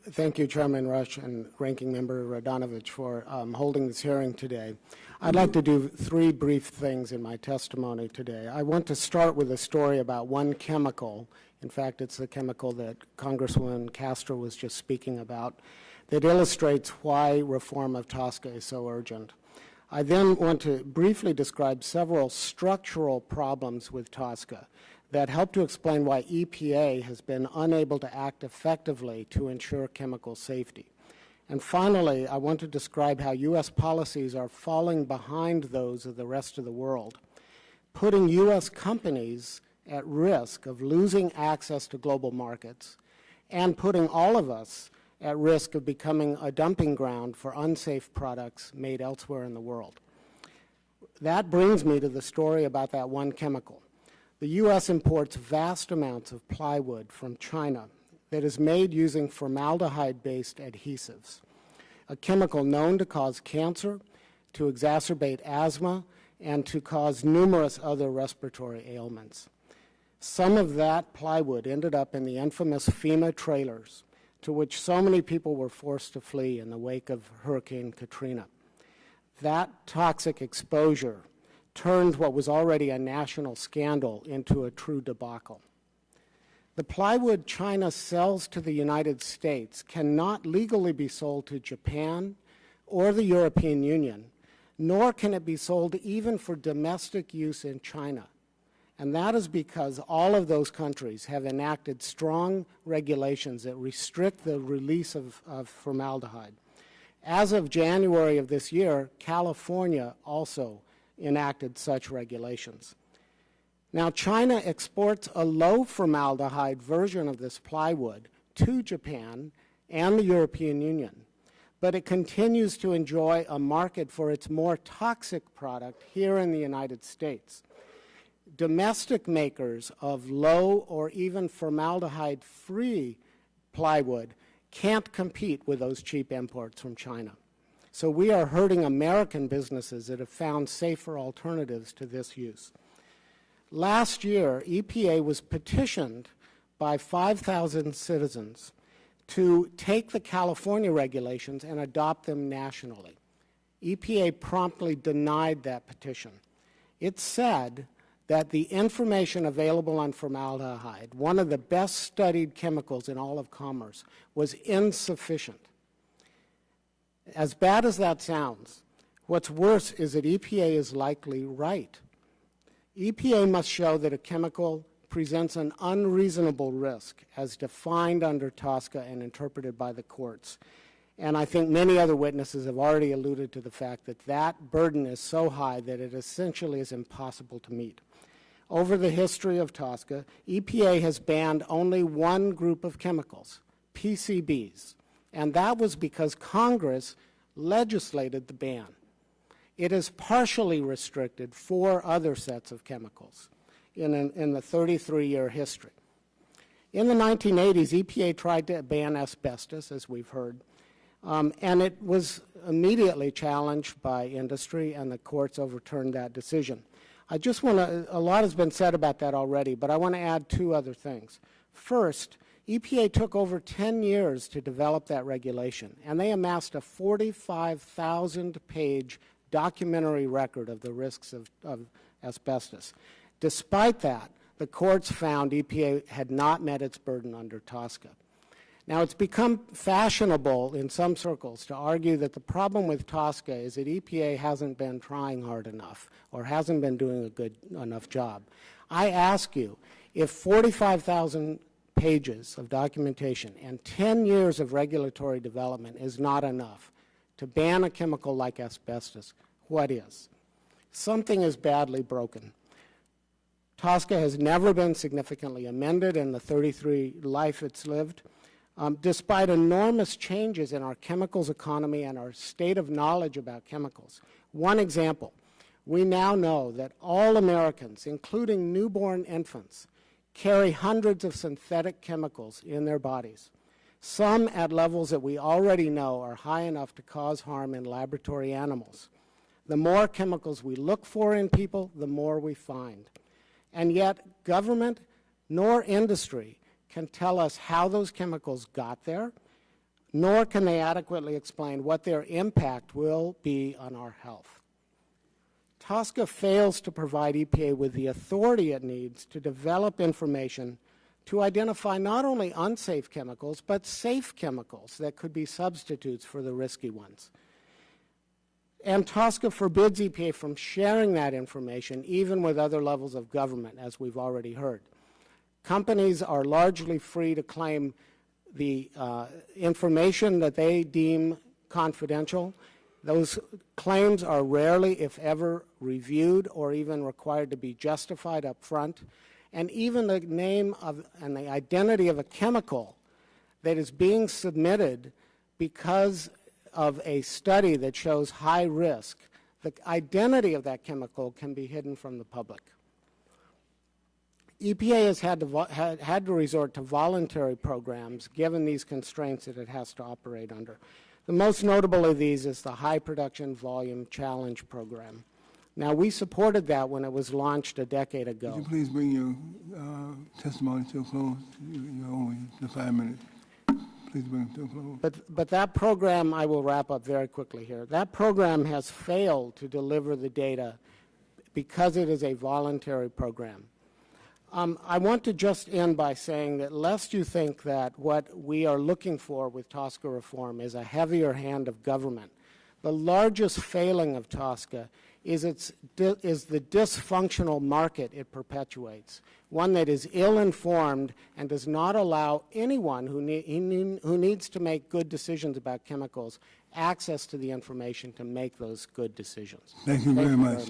Thank you, Chairman Rush and Ranking Member Radonovich, for holding this hearing today. I'd like to do three brief things in my testimony today. I want to start with a story about one chemical. In fact, it's the chemical that Congresswoman Castro was just speaking about, that illustrates why reform of TSCA is so urgent. I then want to briefly describe several structural problems with TSCA that help to explain why EPA has been unable to act effectively to ensure chemical safety. And finally, I want to describe how U.S. policies are falling behind those of the rest of the world, putting U.S. companies at risk of losing access to global markets and putting all of us at risk of becoming a dumping ground for unsafe products made elsewhere in the world. That brings me to the story about that one chemical. The U.S. imports vast amounts of plywood from China that is made using formaldehyde-based adhesives, a chemical known to cause cancer, to exacerbate asthma, and to cause numerous other respiratory ailments. Some of that plywood ended up in the infamous FEMA trailers to which so many people were forced to flee in the wake of Hurricane Katrina. That toxic exposure turned what was already a national scandal into a true debacle. The plywood China sells to the United States cannot legally be sold to Japan or the European Union, nor can it be sold even for domestic use in China. And that is because all of those countries have enacted strong regulations that restrict the release of formaldehyde. As of January of this year, California also enacted such regulations. Now, China exports a low formaldehyde version of this plywood to Japan and the European Union, but it continues to enjoy a market for its more toxic product here in the United States. Domestic makers of low or even formaldehyde-free plywood can't compete with those cheap imports from China. So we are hurting American businesses that have found safer alternatives to this use. Last year, EPA was petitioned by 5,000 citizens to take the California regulations and adopt them nationally. EPA promptly denied that petition. It said that the information available on formaldehyde, one of the best studied chemicals in all of commerce, was insufficient. As bad as that sounds, what's worse is that EPA is likely right. EPA must show that a chemical presents an unreasonable risk as defined under TSCA and interpreted by the courts. And I think many other witnesses have already alluded to the fact that that burden is so high that it essentially is impossible to meet. Over the history of TSCA, EPA has banned only one group of chemicals, PCBs, and that was because Congress legislated the ban. It has partially restricted 4 other sets of chemicals in the 33-year history. In the 1980s, EPA tried to ban asbestos, as we've heard, and it was immediately challenged by industry, and the courts overturned that decision. I just want to, a lot has been said about that already, but I want to add 2 other things. First, EPA took over 10 years to develop that regulation, and they amassed a 45,000-page documentary record of the risks of asbestos. Despite that, the courts found EPA had not met its burden under TSCA. Now, it's become fashionable in some circles to argue that the problem with TSCA is that EPA hasn't been trying hard enough or hasn't been doing a good enough job. I ask you, if 45,000 pages of documentation and 10 years of regulatory development is not enough to ban a chemical like asbestos, what is? Something is badly broken. TSCA has never been significantly amended in the 33 life it's lived. Despite enormous changes in our chemicals economy and our state of knowledge about chemicals. One example, we now know that all Americans, including newborn infants, carry hundreds of synthetic chemicals in their bodies, some at levels that we already know are high enough to cause harm in laboratory animals. The more chemicals we look for in people, the more we find. And yet, government nor industry can tell us how those chemicals got there, nor can they adequately explain what their impact will be on our health. TSCA fails to provide EPA with the authority it needs to develop information to identify not only unsafe chemicals, but safe chemicals that could be substitutes for the risky ones. And TSCA forbids EPA from sharing that information, even with other levels of government, as we've already heard. Companies are largely free to claim the information that they deem confidential. Those claims are rarely, if ever, reviewed or even required to be justified up front. And even the name of and the identity of a chemical that is being submitted because of a study that shows high risk, the identity of that chemical can be hidden from the public. EPA has had to resort to voluntary programs given these constraints that it has to operate under. The most notable of these is the High Production Volume Challenge Program. Now, we supported that when it was launched a decade ago. Would you please bring your testimony to a close? You're only the 5 minutes. Please bring it to a close. But that program, I will wrap up very quickly here. That program has failed to deliver the data because it is a voluntary program. I want to just end by saying that lest you think that what we are looking for with TSCA reform is a heavier hand of government, the largest failing of TSCA is the dysfunctional market it perpetuates, one that is ill-informed and does not allow anyone who needs to make good decisions about chemicals access to the information to make those good decisions. Thank you very much.